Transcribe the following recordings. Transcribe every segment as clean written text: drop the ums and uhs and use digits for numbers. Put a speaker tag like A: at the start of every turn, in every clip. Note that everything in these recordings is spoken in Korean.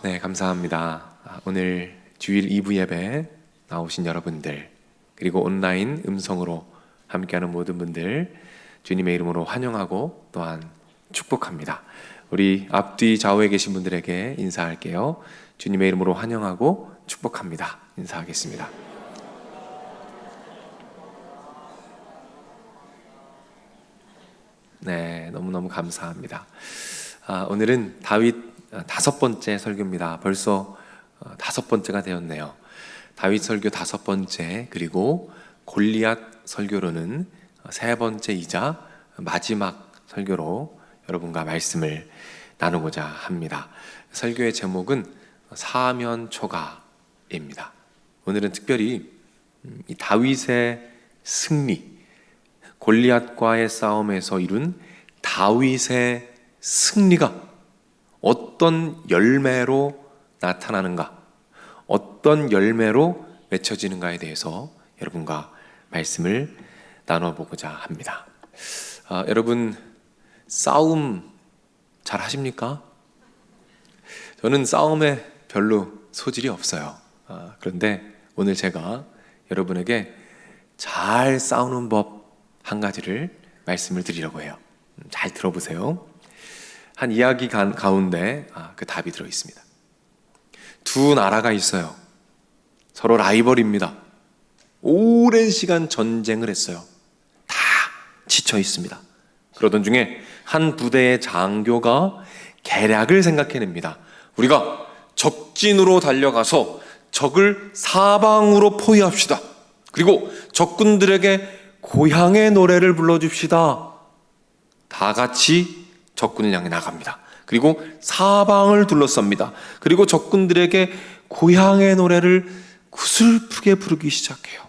A: 네, 감사합니다. 오늘 주일 2부 예배 나오신 여러분들, 그리고 온라인 음성으로 함께하는 모든 분들 주님의 이름으로 환영하고 또한 축복합니다. 우리 앞뒤 좌우에 계신 분들에게 인사할게요. 주님의 이름으로 환영하고 축복합니다. 인사하겠습니다. 네, 너무너무 감사합니다. 오늘은 다윗 5번째 설교입니다. 벌써 5번째가 되었네요. 다윗 설교 5번째, 그리고 골리앗 설교로는 3번째이자 마지막 설교로 여러분과 말씀을 나누고자 합니다. 설교의 제목은 사면초가입니다. 오늘은 특별히 이 다윗의 승리, 골리앗과의 싸움에서 이룬 다윗의 승리가 어떤 열매로 나타나는가, 어떤 열매로 맺혀지는가에 대해서 여러분과 말씀을 나눠보고자 합니다. 여러분, 싸움 잘 하십니까? 저는 싸움에 별로 소질이 없어요. 그런데 오늘 제가 여러분에게 잘 싸우는 법 한 가지를 말씀을 드리려고 해요. 잘 들어보세요. 한 이야기 가운데 그 답이 들어있습니다. 두 나라가 있어요. 서로 라이벌입니다. 오랜 시간 전쟁을 했어요. 다 지쳐 있습니다. 그러던 중에 한 부대의 장교가 계략을 생각해냅니다. 우리가 적진으로 달려가서 적을 사방으로 포위합시다. 그리고 적군들에게 고향의 노래를 불러줍시다. 다 같이 적군을 향해 나갑니다. 그리고 사방을 둘러쌉니다. 그리고 적군들에게 고향의 노래를 구슬프게 부르기 시작해요.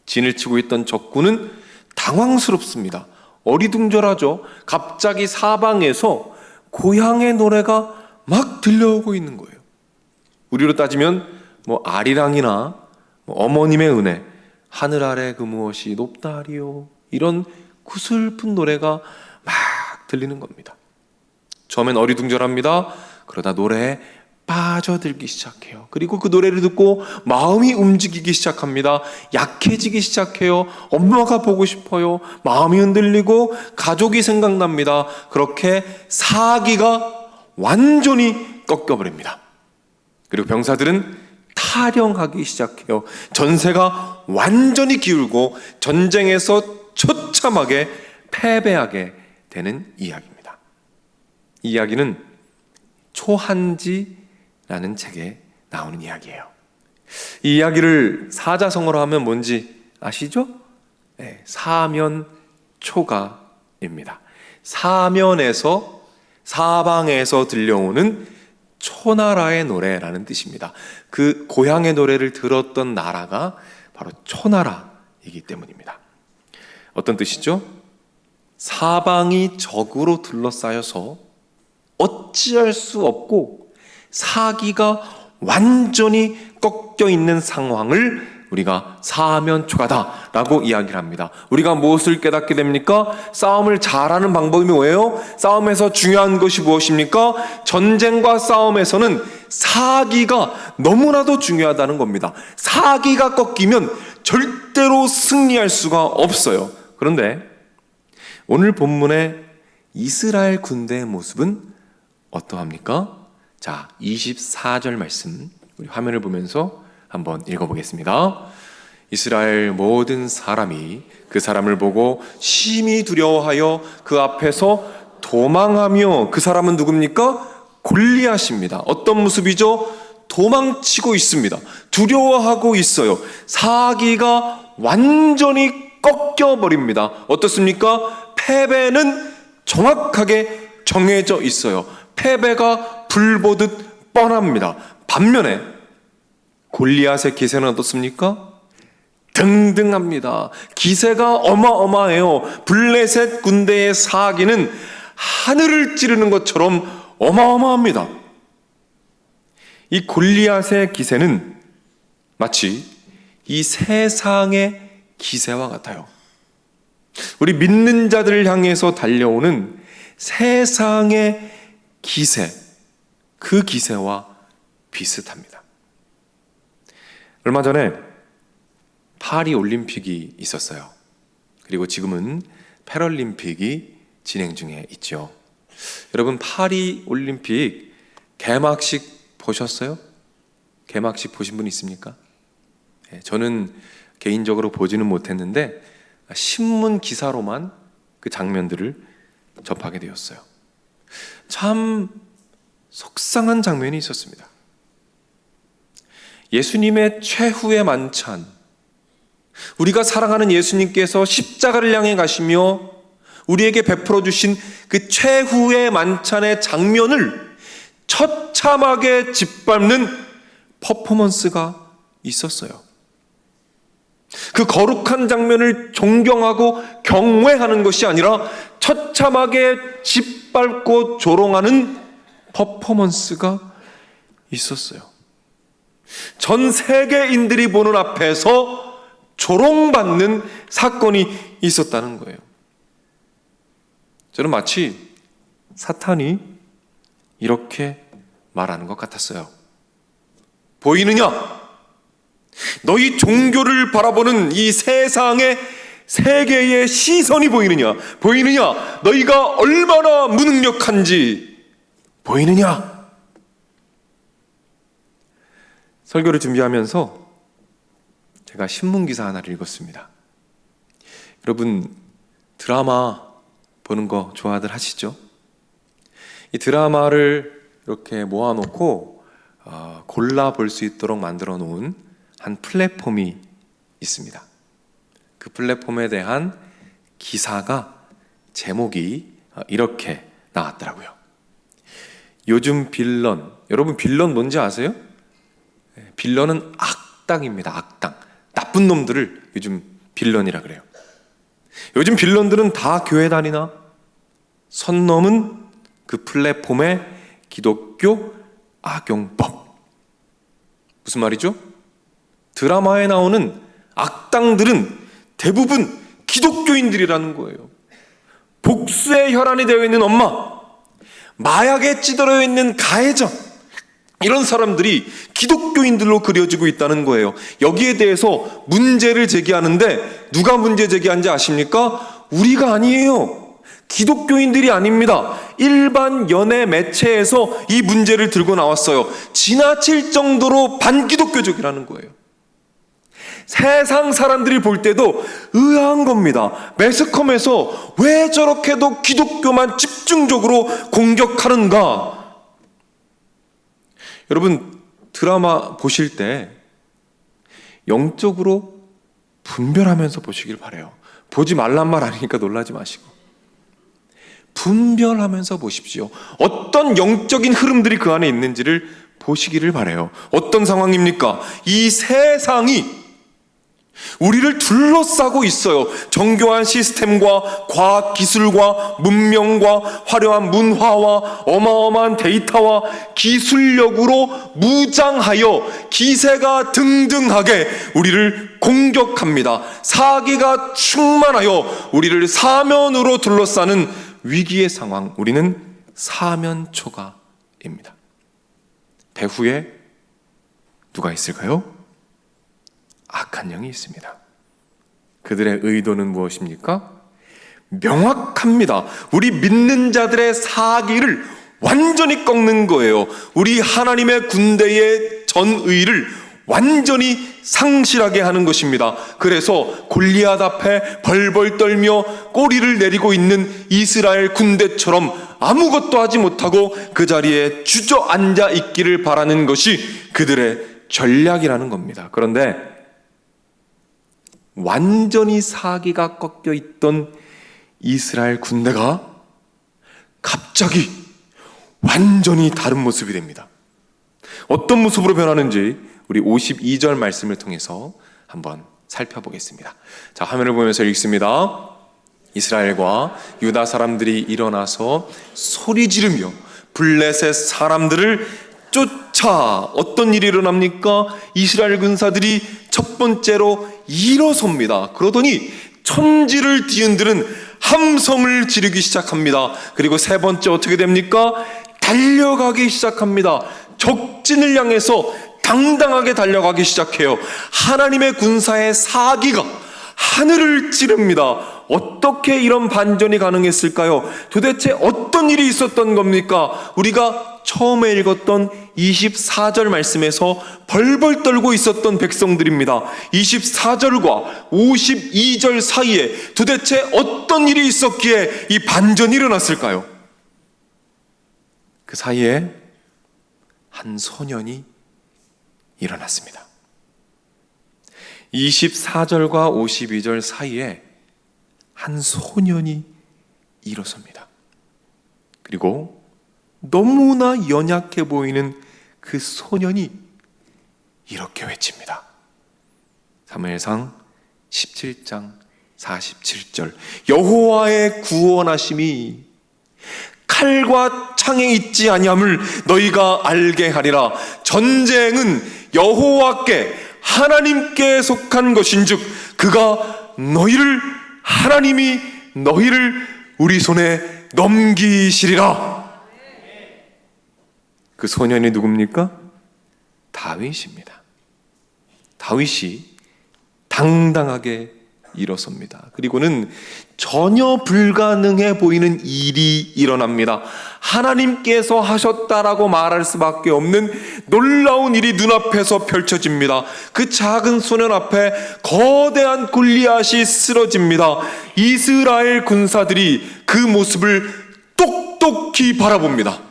A: 진을 치고 있던 적군은 당황스럽습니다. 어리둥절하죠. 갑자기 사방에서 고향의 노래가 막 들려오고 있는 거예요. 우리로 따지면 아리랑이나 어머님의 은혜, 하늘 아래 그 무엇이 높다리요, 이런 구슬픈 노래가 막 들리는 겁니다. 처음엔 어리둥절합니다. 그러다 노래에 빠져들기 시작해요. 그리고 그 노래를 듣고 마음이 움직이기 시작합니다. 약해지기 시작해요. 엄마가 보고 싶어요. 마음이 흔들리고 가족이 생각납니다. 그렇게 사기가 완전히 꺾여버립니다. 그리고 병사들은 타령하기 시작해요. 전세가 완전히 기울고 전쟁에서 처참하게 패배하게 되는 이야기입니다. 이 이야기는 초한지라는 책에 나오는 이야기예요. 이 이야기를 사자성어로 하면 뭔지 아시죠? 네, 사면초가입니다. 사면에서, 사방에서 들려오는 초나라의 노래라는 뜻입니다. 그 고향의 노래를 들었던 나라가 바로 초나라이기 때문입니다. 어떤 뜻이죠? 사방이 적으로 둘러싸여서 어찌할 수 없고 사기가 완전히 꺾여 있는 상황을 우리가 사면초가다라고 이야기를 합니다. 우리가 무엇을 깨닫게 됩니까? 싸움을 잘하는 방법이 뭐예요? 싸움에서 중요한 것이 무엇입니까? 전쟁과 싸움에서는 사기가 너무나도 중요하다는 겁니다. 사기가 꺾이면 절대로 승리할 수가 없어요. 그런데 오늘 본문의 이스라엘 군대의 모습은 어떠합니까? 자, 24절 말씀 우리 화면을 보면서 한번 읽어보겠습니다. 이스라엘 모든 사람이 그 사람을 보고 심히 두려워하여 그 앞에서 도망하며, 그 사람은 누굽니까? 골리앗입니다. 어떤 모습이죠? 도망치고 있습니다. 두려워하고 있어요. 사기가 완전히 꺾여버립니다. 어떻습니까? 패배는 정확하게 정해져 있어요. 패배가 불보듯 뻔합니다. 반면에 골리앗의 기세는 어떻습니까? 등등합니다. 기세가 어마어마해요. 블레셋 군대의 사기는 하늘을 찌르는 것처럼 어마어마합니다. 이 골리앗의 기세는 마치 이 세상의 기세와 같아요. 우리 믿는 자들을 향해서 달려오는 세상의 기세, 그 기세와 비슷합니다. 얼마 전에 파리 올림픽이 있었어요. 그리고 지금은 패럴림픽이 진행 중에 있죠. 여러분, 파리 올림픽 개막식 보셨어요? 개막식 보신 분 있습니까? 저는 개인적으로 보지는 못했는데 신문 기사로만 그 장면들을 접하게 되었어요. 참 속상한 장면이 있었습니다. 예수님의 최후의 만찬, 우리가 사랑하는 예수님께서 십자가를 향해 가시며 우리에게 베풀어 주신 그 최후의 만찬의 장면을 처참하게 짓밟는 퍼포먼스가 있었어요. 그 거룩한 장면을 존경하고 경외하는 것이 아니라 처참하게 짓밟고 조롱하는 퍼포먼스가 있었어요. 전 세계인들이 보는 앞에서 조롱받는 사건이 있었다는 거예요. 저는 마치 사탄이 이렇게 말하는 것 같았어요. 보이느냐? 너희 종교를 바라보는 이 세상의 세계의 시선이 보이느냐? 보이느냐? 너희가 얼마나 무능력한지 보이느냐? 설교를 준비하면서 제가 신문기사 하나를 읽었습니다. 여러분, 드라마 보는 거 좋아들 하시죠? 이 드라마를 이렇게 모아놓고 골라볼 수 있도록 만들어 놓은 한 플랫폼이 있습니다. 그 플랫폼에 대한 기사가 제목이 이렇게 나왔더라고요. 요즘 빌런, 여러분 빌런 뭔지 아세요? 빌런은 악당입니다. 악당. 나쁜 놈들을 요즘 빌런이라 그래요. 요즘 빌런들은 다 교회 다니나? 선놈은 그 플랫폼의 기독교 악용법. 무슨 말이죠? 드라마에 나오는 악당들은 대부분 기독교인들이라는 거예요. 복수의 혈안이 되어 있는 엄마, 마약에 찌들어 있는 가해자, 이런 사람들이 기독교인들로 그려지고 있다는 거예요. 여기에 대해서 문제를 제기하는데 누가 문제 제기한지 아십니까? 우리가 아니에요. 기독교인들이 아닙니다. 일반 연예 매체에서 이 문제를 들고 나왔어요. 지나칠 정도로 반기독교적이라는 거예요. 세상 사람들이 볼 때도 의아한 겁니다. 매스컴에서 왜 저렇게도 기독교만 집중적으로 공격하는가? 여러분, 드라마 보실 때 영적으로 분별하면서 보시길 바라요. 보지 말란 말 아니니까 놀라지 마시고 분별하면서 보십시오. 어떤 영적인 흐름들이 그 안에 있는지를 보시기를 바라요. 어떤 상황입니까? 이 세상이 우리를 둘러싸고 있어요. 정교한 시스템과 과학 기술과 문명과 화려한 문화와 어마어마한 데이터와 기술력으로 무장하여 기세가 등등하게 우리를 공격합니다. 사기가 충만하여 우리를 사면으로 둘러싸는 위기의 상황, 우리는 사면초가입니다. 배후에 누가 있을까요? 악한 영이 있습니다. 그들의 의도는 무엇입니까? 명확합니다. 우리 믿는 자들의 사기를 완전히 꺾는 거예요. 우리 하나님의 군대의 전의를 완전히 상실하게 하는 것입니다. 그래서 골리앗 앞에 벌벌 떨며 꼬리를 내리고 있는 이스라엘 군대처럼 아무것도 하지 못하고 그 자리에 주저앉아 있기를 바라는 것이 그들의 전략이라는 겁니다. 그런데 완전히 사기가 꺾여 있던 이스라엘 군대가 갑자기 완전히 다른 모습이 됩니다. 어떤 모습으로 변하는지 우리 52절 말씀을 통해서 한번 살펴보겠습니다. 자, 화면을 보면서 읽습니다. 이스라엘과 유다 사람들이 일어나서 소리 지르며 블레셋 사람들을 쫓아. 어떤 일이 일어납니까? 이스라엘 군사들이 첫 번째로 일어섭니다. 그러더니 천지를 뒤흔드는 함성을 지르기 시작합니다. 그리고 세 번째 어떻게 됩니까? 달려가기 시작합니다. 적진을 향해서 당당하게 달려가기 시작해요. 하나님의 군사의 사기가 하늘을 찌릅니다. 어떻게 이런 반전이 가능했을까요? 도대체 어떤 일이 있었던 겁니까? 우리가 처음에 읽었던 24절 말씀에서 벌벌 떨고 있었던 백성들입니다. 24절과 52절 사이에 도대체 어떤 일이 있었기에 이 반전이 일어났을까요? 그 사이에 한 소년이 일어났습니다. 24절과 52절 사이에 한 소년이 일어섭니다. 그리고 너무나 연약해 보이는 그 소년이 이렇게 외칩니다. 사무엘상 17장 47절 여호와의 구원하심이 칼과 창에 있지 아니함을 너희가 알게 하리라. 전쟁은 여호와께 하나님께 속한 것인즉 그가 하나님이 너희를 우리 손에 넘기시리라. 그 소년이 누굽니까? 다윗입니다. 다윗이 당당하게 일어섭니다. 그리고는 전혀 불가능해 보이는 일이 일어납니다. 하나님께서 하셨다라고 말할 수밖에 없는 놀라운 일이 눈앞에서 펼쳐집니다. 그 작은 소년 앞에 거대한 골리앗이 쓰러집니다. 이스라엘 군사들이 그 모습을 똑똑히 바라봅니다.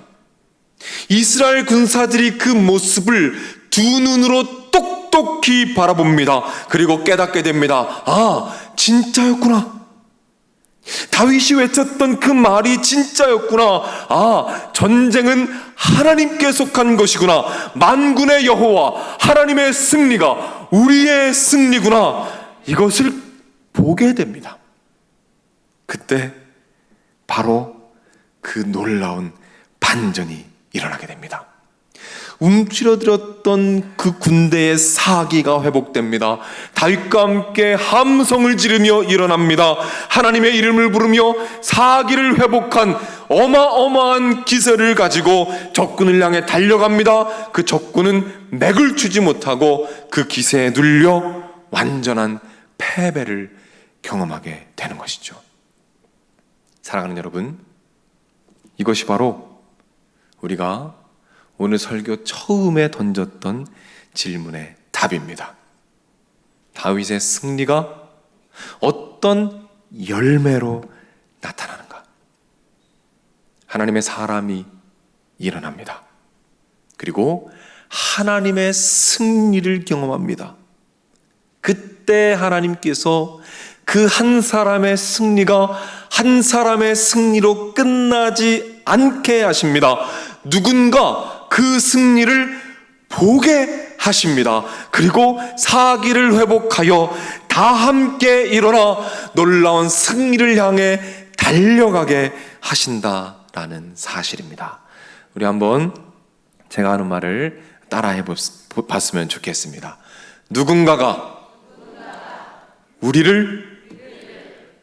A: 이스라엘 군사들이 그 모습을 두 눈으로 똑똑히 바라봅니다. 그리고 깨닫게 됩니다. 아, 진짜였구나. 다윗이 외쳤던 그 말이 진짜였구나. 아, 전쟁은 하나님께 속한 것이구나. 만군의 여호와 하나님의 승리가 우리의 승리구나. 이것을 보게 됩니다. 그때 바로 그 놀라운 반전이 일어나게 됩니다. 움츠러들었던 그 군대의 사기가 회복됩니다. 다윗과 함께 함성을 지르며 일어납니다. 하나님의 이름을 부르며 사기를 회복한 어마어마한 기세를 가지고 적군을 향해 달려갑니다. 그 적군은 맥을 추지 못하고 그 기세에 눌려 완전한 패배를 경험하게 되는 것이죠. 사랑하는 여러분, 이것이 바로 우리가 오늘 설교 처음에 던졌던 질문의 답입니다. 다윗의 승리가 어떤 열매로 나타나는가? 하나님의 사람이 일어납니다. 그리고 하나님의 승리를 경험합니다. 그때 하나님께서 그 한 사람의 승리가 한 사람의 승리로 끝나지 않게 하십니다. 누군가 그 승리를 보게 하십니다. 그리고 사기를 회복하여 다 함께 일어나 놀라운 승리를 향해 달려가게 하신다라는 사실입니다. 우리 한번 제가 하는 말을 따라해 봤으면 좋겠습니다. 누군가가 우리를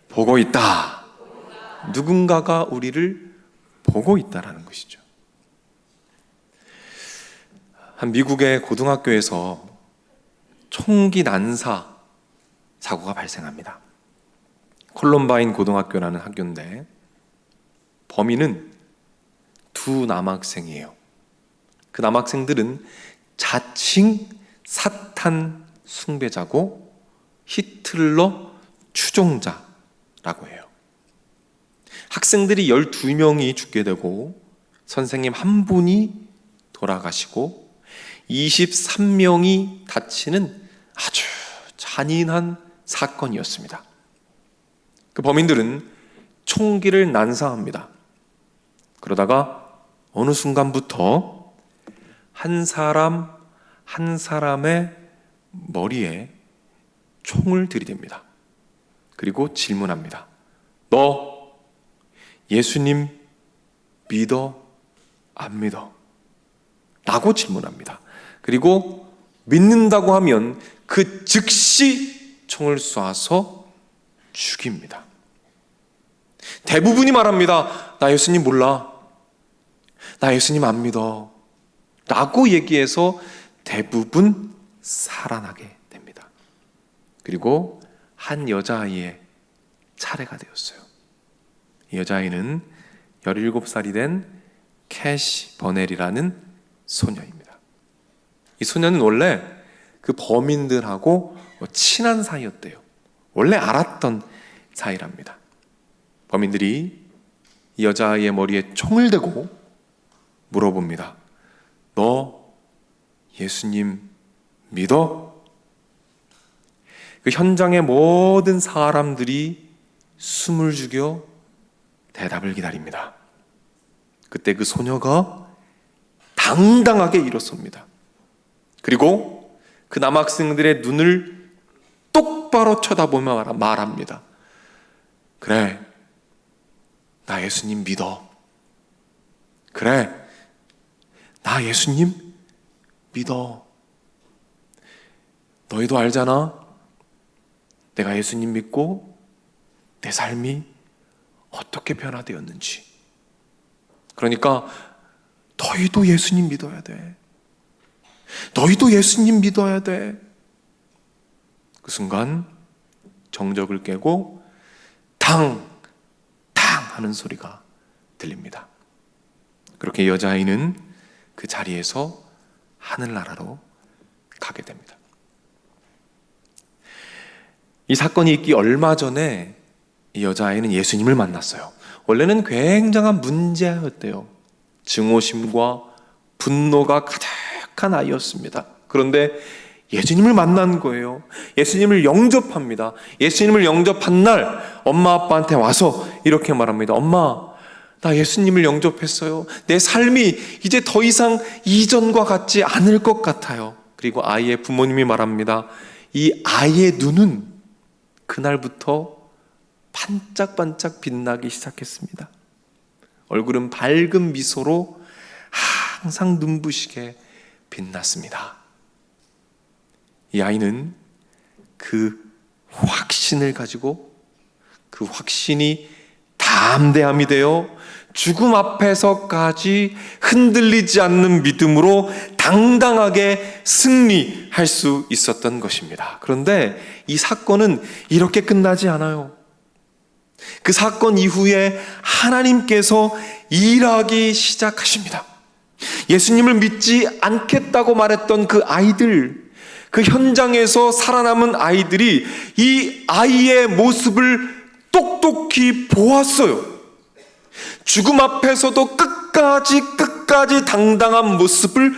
A: 보고 있다. 누군가가 우리를 보고 있다라는 것이죠. 한 미국의 고등학교에서 총기 난사 사고가 발생합니다. 콜럼바인 고등학교라는 학교인데 범인은 두 남학생이에요. 그 남학생들은 자칭 사탄 숭배자고 히틀러 추종자라고 해요. 학생들이 12명이 죽게 되고 선생님 한 분이 돌아가시고 23명이 다치는 아주 잔인한 사건이었습니다. 그 범인들은 총기를 난사합니다. 그러다가 어느 순간부터 한 사람 한 사람의 머리에 총을 들이댑니다. 그리고 질문합니다. 너 예수님 믿어? 안 믿어? 라고 질문합니다. 그리고 믿는다고 하면 그 즉시 총을 쏴서 죽입니다. 대부분이 말합니다. 나 예수님 몰라. 나 예수님 안 믿어 라고 얘기해서 대부분 살아나게 됩니다. 그리고 한 여자아이의 차례가 되었어요. 이 여자아이는 17살이 된 캐시 버넬이라는 소녀입니다. 이 소녀는 원래 그 범인들하고 친한 사이였대요. 원래 알았던 사이랍니다. 범인들이 이 여자아이의 머리에 총을 대고 물어봅니다. 너 예수님 믿어? 그 현장의 모든 사람들이 숨을 죽여 대답을 기다립니다. 그때 그 소녀가 당당하게 일어섭니다. 그리고 그 남학생들의 눈을 똑바로 쳐다보며 말합니다. 그래, 나 예수님 믿어. 그래, 나 예수님 믿어. 너희도 알잖아. 내가 예수님 믿고 내 삶이 어떻게 변화되었는지. 그러니까 너희도 예수님 믿어야 돼. 너희도 예수님 믿어야 돼. 그 순간 정적을 깨고 탕! 탕! 하는 소리가 들립니다. 그렇게 여자아이는 그 자리에서 하늘나라로 가게 됩니다. 이 사건이 있기 얼마 전에 이 여자아이는 예수님을 만났어요. 원래는 굉장한 문제였대요. 증오심과 분노가 가득한 아이였습니다. 그런데 예수님을 만난 거예요. 예수님을 영접합니다. 예수님을 영접한 날 엄마 아빠한테 와서 이렇게 말합니다. 엄마, 나 예수님을 영접했어요. 내 삶이 이제 더 이상 이전과 같지 않을 것 같아요. 그리고 아이의 부모님이 말합니다. 이 아이의 눈은 그날부터 반짝반짝 빛나기 시작했습니다. 얼굴은 밝은 미소로 항상 눈부시게 빛났습니다. 이 아이는 그 확신을 가지고 그 확신이 담대함이 되어 죽음 앞에서까지 흔들리지 않는 믿음으로 당당하게 승리할 수 있었던 것입니다. 그런데 이 사건은 이렇게 끝나지 않아요. 그 사건 이후에 하나님께서 일하기 시작하십니다. 예수님을 믿지 않겠다고 말했던 그 아이들, 그 현장에서 살아남은 아이들이 이 아이의 모습을 똑똑히 보았어요. 죽음 앞에서도 끝까지 당당한 모습을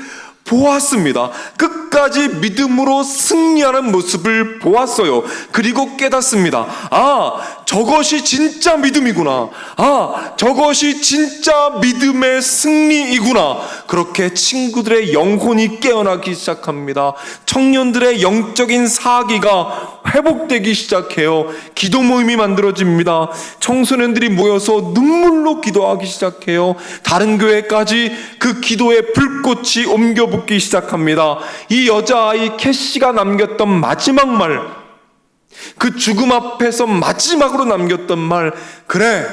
A: 보았습니다. 끝까지 믿음으로 승리하는 모습을 보았어요. 그리고 깨닫습니다. 아, 저것이 진짜 믿음이구나. 아, 저것이 진짜 믿음의 승리이구나. 그렇게 친구들의 영혼이 깨어나기 시작합니다. 청년들의 영적인 사기가 회복되기 시작해요. 기도 모임이 만들어집니다. 청소년들이 모여서 눈물로 기도하기 시작해요. 다른 교회까지 그 기도의 불꽃이 옮겨붙기 시작합니다. 이 여자아이 캐시가 남겼던 마지막 말, 그 죽음 앞에서 마지막으로 남겼던 말, 그래,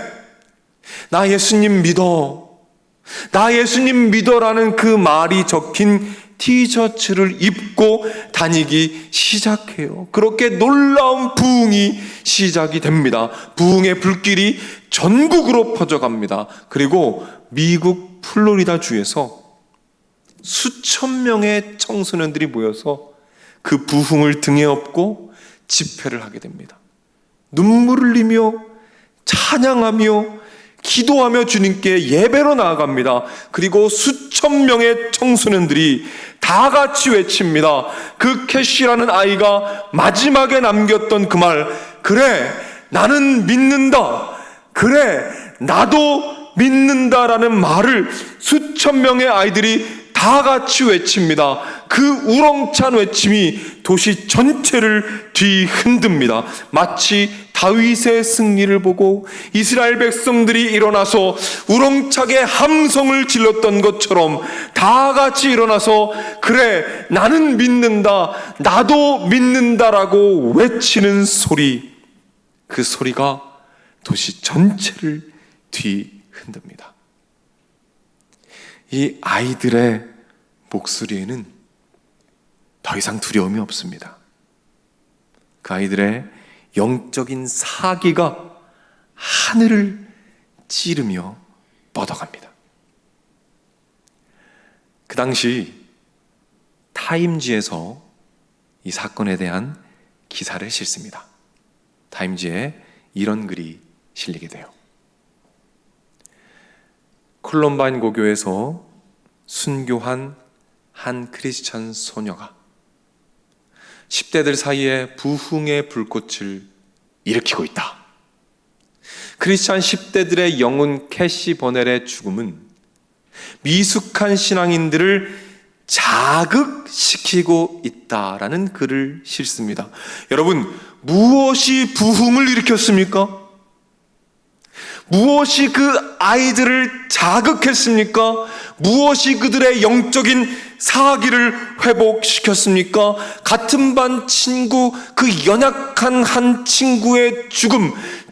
A: 나 예수님 믿어. 나 예수님 믿어라는 그 말이 적힌 티셔츠를 입고 다니기 시작해요. 그렇게 놀라운 부흥이 시작이 됩니다. 부흥의 불길이 전국으로 퍼져갑니다. 그리고 미국 플로리다 주에서 수천 명의 청소년들이 모여서 그 부흥을 등에 업고 집회를 하게 됩니다. 눈물을 흘리며 찬양하며 기도하며 주님께 예배로 나아갑니다. 그리고 수천 명의 청소년들이 다 같이 외칩니다. 그 캐시라는 아이가 마지막에 남겼던 그 말, 그래, 나는 믿는다. 그래, 나도 믿는다라는 말을 수천 명의 아이들이 다 같이 외칩니다. 그 우렁찬 외침이 도시 전체를 뒤흔듭니다. 마치 다윗의 승리를 보고 이스라엘 백성들이 일어나서 우렁차게 함성을 질렀던 것처럼 다 같이 일어나서 그래, 나는 믿는다, 나도 믿는다라고 외치는 소리, 그 소리가 도시 전체를 뒤흔듭니다. 이 아이들의 목소리에는 더 이상 두려움이 없습니다. 그 아이들의 영적인 사기가 하늘을 찌르며 뻗어갑니다. 그 당시 타임지에서 이 사건에 대한 기사를 실습니다. 타임지에 이런 글이 실리게 돼요. 콜럼바인 고교에서 순교한 한 크리스천 소녀가 10대들 사이에 부흥의 불꽃을 일으키고 있다. 크리스천 10대들의 영혼 캐시 버넬의 죽음은 미숙한 신앙인들을 자극시키고 있다라는 글을 실습니다. 여러분, 무엇이 부흥을 일으켰습니까? 무엇이 그 아이들을 자극했습니까? 무엇이 그들의 영적인 사기를 회복시켰습니까? 같은 반 친구, 그 연약한 한 친구의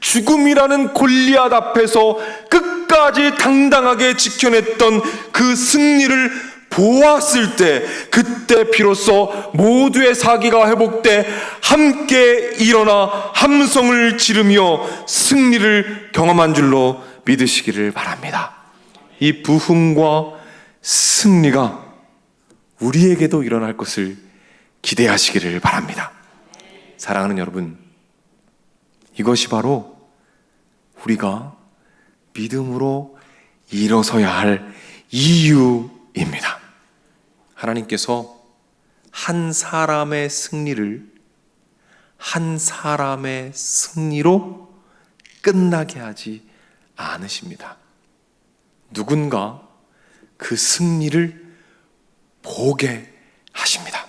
A: 죽음이라는 골리앗 앞에서 끝까지 당당하게 지켜냈던 그 승리를 보았을 때, 그때 비로소 모두의 사기가 회복돼 함께 일어나 함성을 지르며 승리를 경험한 줄로 믿으시기를 바랍니다. 이 부흥과 승리가 우리에게도 일어날 것을 기대하시기를 바랍니다. 사랑하는 여러분, 이것이 바로 우리가 믿음으로 일어서야 할 이유입니다. 하나님께서 한 사람의 승리로 끝나게 하지 않으십니다. 누군가 그 승리를 보게 하십니다.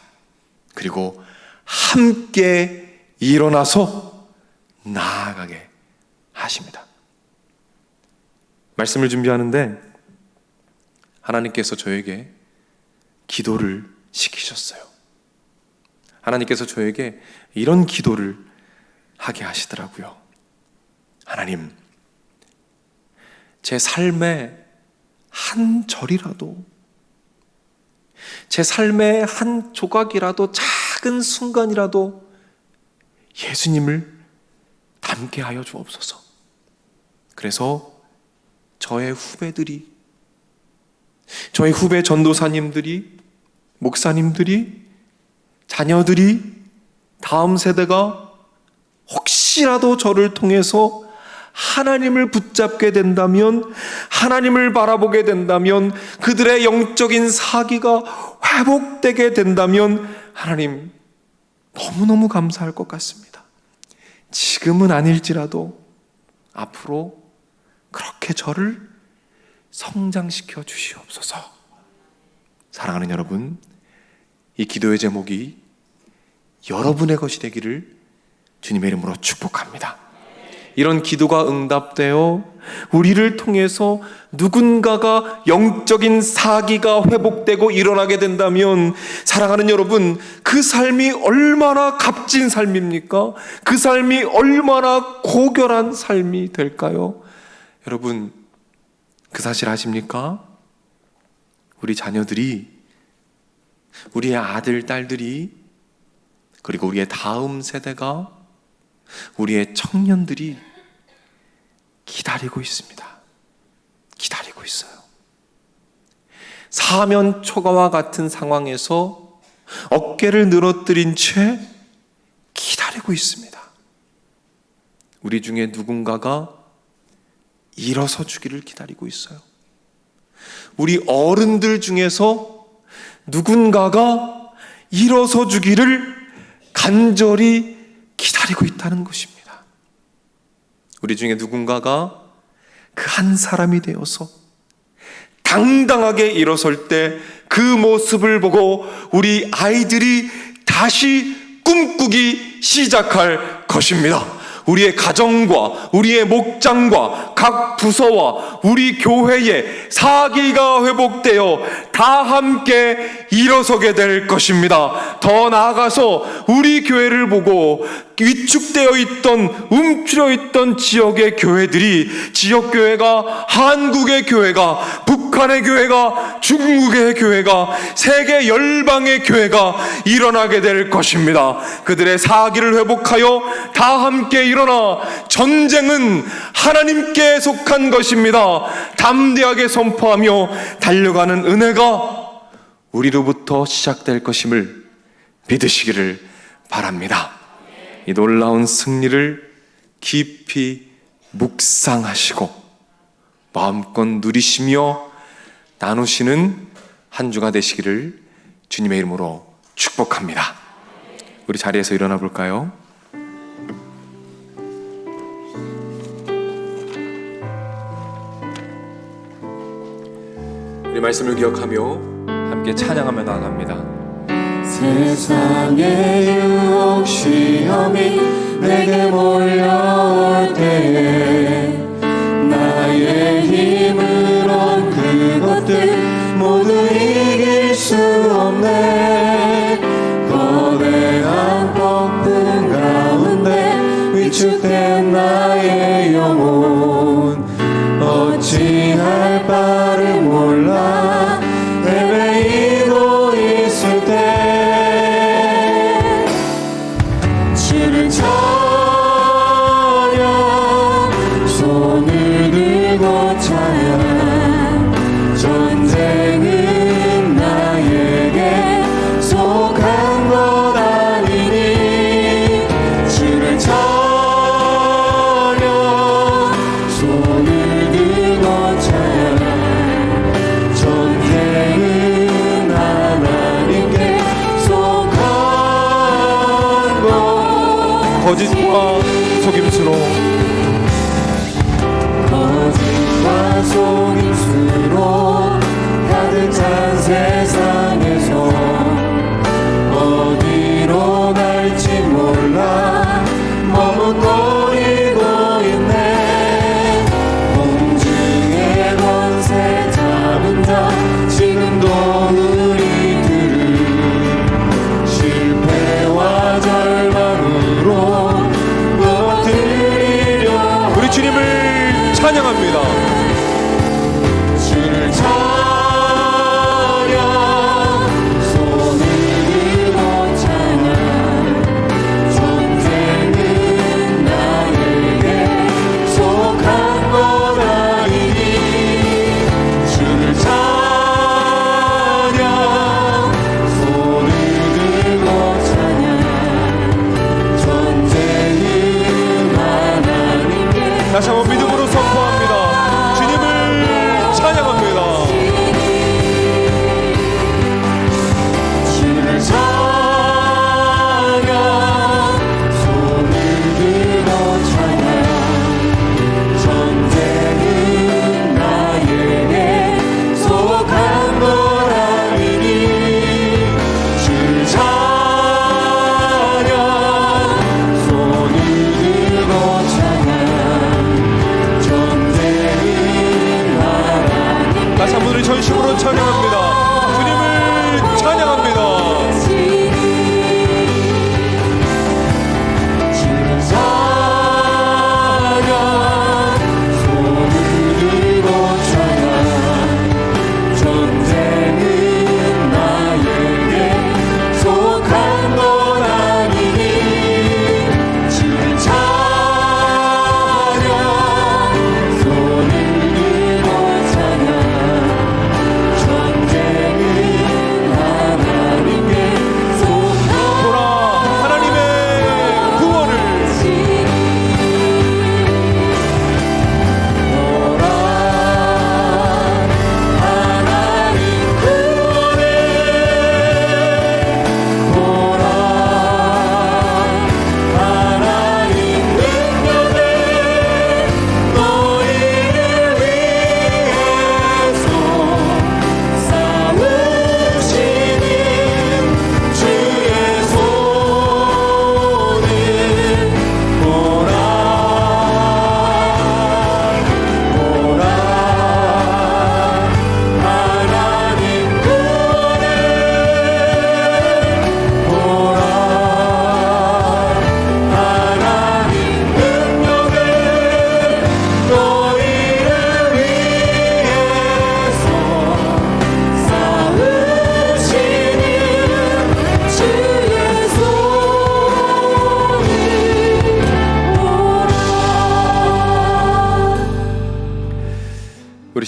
A: 그리고 함께 일어나서 나아가게 하십니다. 말씀을 준비하는데 하나님께서 저에게 기도를 시키셨어요. 하나님께서 저에게 이런 기도를 하게 하시더라고요. 하나님, 제 삶의 한 절이라도, 제 삶의 한 조각이라도, 작은 순간이라도 예수님을 닮게 하여 주옵소서. 그래서 저의 후배 전도사님들이, 목사님들이, 자녀들이, 다음 세대가 혹시라도 저를 통해서 하나님을 붙잡게 된다면, 하나님을 바라보게 된다면, 그들의 영적인 사기가 회복되게 된다면 하나님 너무너무 감사할 것 같습니다. 지금은 아닐지라도 앞으로 그렇게 저를 성장시켜 주시옵소서. 사랑하는 여러분, 이 기도의 제목이 여러분의 것이 되기를 주님의 이름으로 축복합니다. 이런 기도가 응답되어 우리를 통해서 누군가가 영적인 사기가 회복되고 일어나게 된다면, 사랑하는 여러분, 그 삶이 얼마나 값진 삶입니까? 그 삶이 얼마나 고결한 삶이 될까요? 여러분, 그 사실 아십니까? 우리 자녀들이, 우리의 아들, 딸들이, 그리고 우리의 다음 세대가, 우리의 청년들이 기다리고 있습니다. 기다리고 있어요. 사면 초가와 같은 상황에서 어깨를 늘어뜨린 채 기다리고 있습니다. 우리 중에 누군가가 일어서 주기를 기다리고 있어요. 우리 어른들 중에서 누군가가 일어서 주기를 간절히 기다리고 있다는 것입니다. 우리 중에 누군가가 그 한 사람이 되어서 당당하게 일어설 때 그 모습을 보고 우리 아이들이 다시 꿈꾸기 시작할 것입니다. 우리의 가정과 우리의 목장과 각 부서와 우리 교회의 사기가 회복되어 다 함께 일어서게 될 것입니다. 더 나아가서 우리 교회를 보고 위축되어 있던, 움츠려 있던 지역의 교회들이, 지역교회가, 한국의 교회가, 북한의 교회가, 중국의 교회가, 세계 열방의 교회가 일어나게 될 것입니다. 그들의 사기를 회복하여 다 함께 일어나 전쟁은 하나님께 속한 것입니다. 담대하게 선포하며 달려가는 은혜가 우리로부터 시작될 것임을 믿으시기를 바랍니다. 이 놀라운 승리를 깊이 묵상하시고 마음껏 누리시며 나누시는 한 주가 되시기를 주님의 이름으로 축복합니다. 우리 자리에서 일어나 볼까요? 우리 말씀을 기억하며 함께 찬양하며 나아갑니다.
B: 세상의 유혹 시험이 내게 몰려올 때에 나의 힘으론 그것들 모두 이길 수 없네. 거대한 폭풍 가운데 위축된 나의 영혼 어찌할 바를 몰라 헤매이고 있을 때 주를 찾아 손을 들고 찬양 전쟁은 나에게 속한 것 아니니 주를 찾아 손을 들고 찬양 전쟁은 하나님께 속한 것
A: 거짓과 속임수로
B: 거짓과 속임수로 가득 찬 세상에서 어디로 갈지 몰라 머뭇거리고 있네. 공중의 권세 잡은 자 지금도 우리들을 실패와 절망으로 무엇들이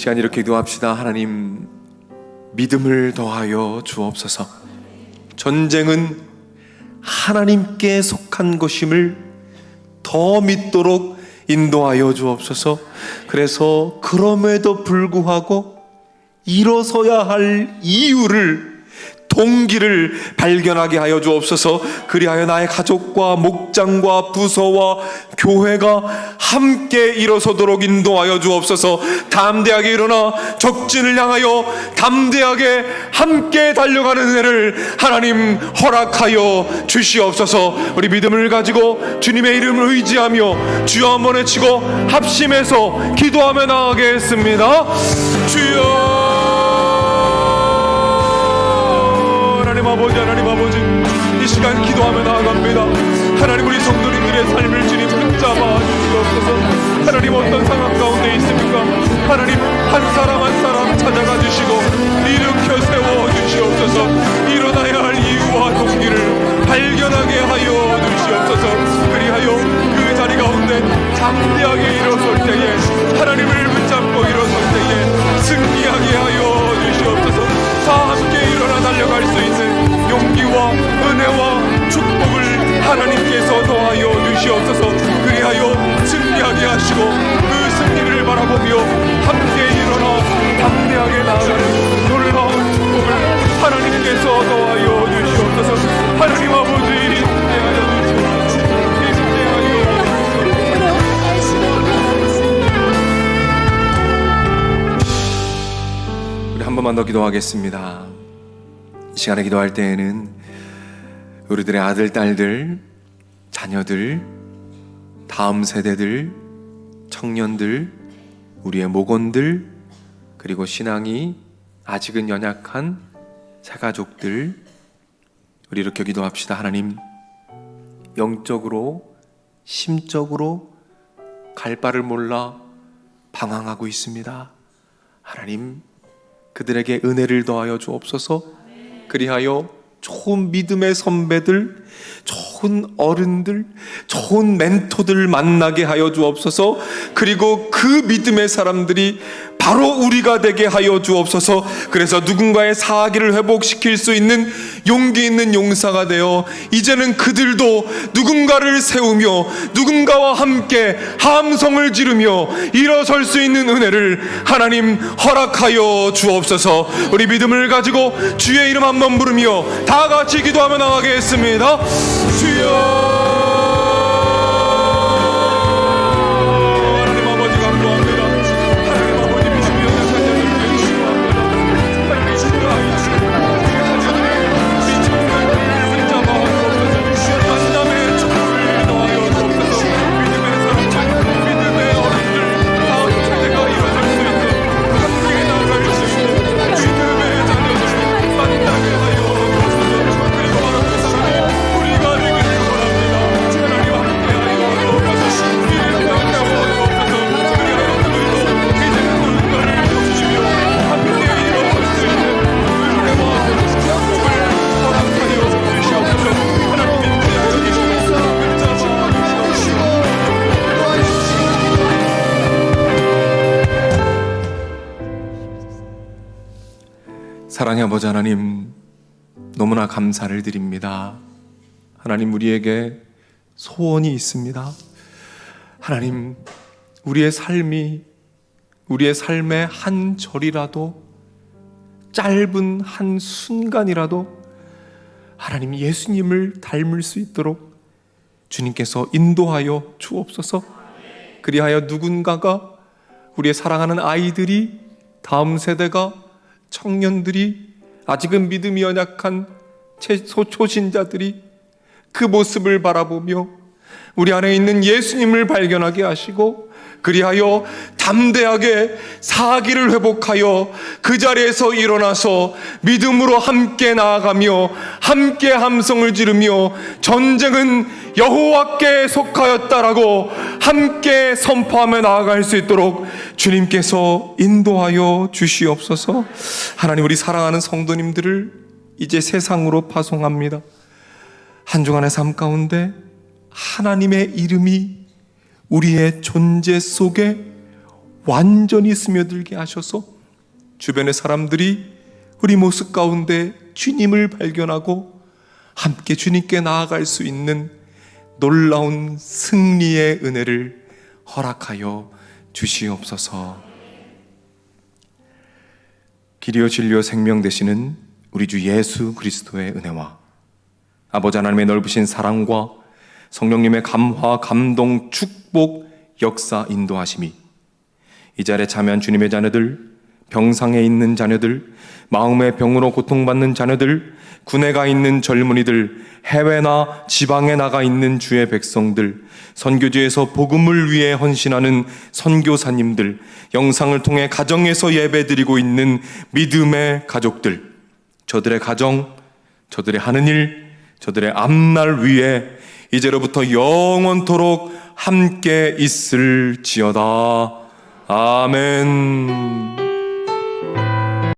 A: 시간 이렇게 기도합시다. 하나님, 믿음을 더하여 주옵소서. 전쟁은 하나님께 속한 것임을 더 믿도록 인도하여 주옵소서. 그래서 그럼에도 불구하고 일어서야 할 이유를, 동기를 발견하게 하여 주옵소서. 그리하여 나의 가족과 목장과 부서와 교회가 함께 일어서도록 인도하여 주옵소서. 담대하게 일어나 적진을 향하여 담대하게 함께 달려가는 은혜를 하나님 허락하여 주시옵소서. 우리 믿음을 가지고 주님의 이름을 의지하며 주여 한번 외치고 합심해서 기도하며 나아가겠습니다. 주여, 하나님 아버지, 이 시간 기도하며 나아갑니다. 하나님, 우리 성도님들의 삶을 주님 붙잡아 주시옵소서. 하나님, 어떤 상황 가운데 있습니까? 하나님, 한 사람 한 사람 찾아가 주시고 일으켜 세워 주시옵소서. 일어나야 할 이유와 동기를 발견하게 하여 주시옵소서. 그리하여 그 자리 가운데 담대하게 일어설 때에, 하나님을 붙잡고 일어설 때에 승리하게 하여 주시옵소서. 다 함께 일어나 달려갈 수 있는 용기와 은혜와 축복을 하나님께서 더하여 주시옵소서. 그리하여 승리하게 하시고 그 승리를 바라보며 함께 일어나 담대하게 나아가는 놀라운 축복을 하나님께서 더하여 주시옵소서. 하나님 아버지, 인내하여 주시옵소서. 우리 한 번만 더 기도하겠습니다. 이 시간에 기도할 때에는 우리들의 아들, 딸들, 자녀들, 다음 세대들, 청년들, 우리의 목원들, 그리고 신앙이 아직은 연약한 새가족들, 우리 이렇게 기도합시다. 하나님, 영적으로, 심적으로 갈 바를 몰라 방황하고 있습니다. 하나님, 그들에게 은혜를 더하여 주옵소서. 그리하여 좋은 믿음의 선배들, 좋은 어른들, 좋은 멘토들 만나게 하여 주옵소서. 그리고 그 믿음의 사람들이 바로 우리가 되게 하여 주옵소서. 그래서 누군가의 사기를 회복시킬 수 있는 용기 있는 용사가 되어 이제는 그들도 누군가를 세우며 누군가와 함께 함성을 지르며 일어설 수 있는 은혜를 하나님 허락하여 주옵소서. 우리 믿음을 가지고 주의 이름 한번 부르며 다 같이 기도하며 나가겠습니다. 주여, 사랑의 아버지 하나님, 너무나 감사를 드립니다. 하나님, 우리에게 소원이 있습니다. 하나님, 우리의 삶의 한 절이라도, 짧은 한 순간이라도 하나님 예수님을 닮을 수 있도록 주님께서 인도하여 주옵소서. 그리하여 누군가가, 우리의 사랑하는 아이들이, 다음 세대가, 청년들이, 아직은 믿음이 연약한 초신자들이 그 모습을 바라보며 우리 안에 있는 예수님을 발견하게 하시고, 그리하여 담대하게 사기를 회복하여 그 자리에서 일어나서 믿음으로 함께 나아가며 함께 함성을 지르며 전쟁은 여호와께 속하였다라고 함께 선포하며 나아갈 수 있도록 주님께서 인도하여 주시옵소서. 하나님, 우리 사랑하는 성도님들을 이제 세상으로 파송합니다. 한 주간의 삶 가운데 하나님의 이름이 우리의 존재 속에 완전히 스며들게 하셔서 주변의 사람들이 우리 모습 가운데 주님을 발견하고 함께 주님께 나아갈 수 있는 놀라운 승리의 은혜를 허락하여 주시옵소서. 길이요 진리요 생명 되시는 우리 주 예수 그리스도의 은혜와 아버지 하나님의 넓으신 사랑과 성령님의 감화, 감동, 축복, 역사, 인도하심이 이 자리에 참여한 주님의 자녀들, 병상에 있는 자녀들, 마음의 병으로 고통받는 자녀들, 군에 가 있는 젊은이들, 해외나 지방에 나가 있는 주의 백성들, 선교지에서 복음을 위해 헌신하는 선교사님들, 영상을 통해 가정에서 예배드리고 있는 믿음의 가족들, 저들의 가정, 저들의 하는 일, 저들의 앞날 위에 이제로부터 영원토록 함께 있을지어다. 아멘.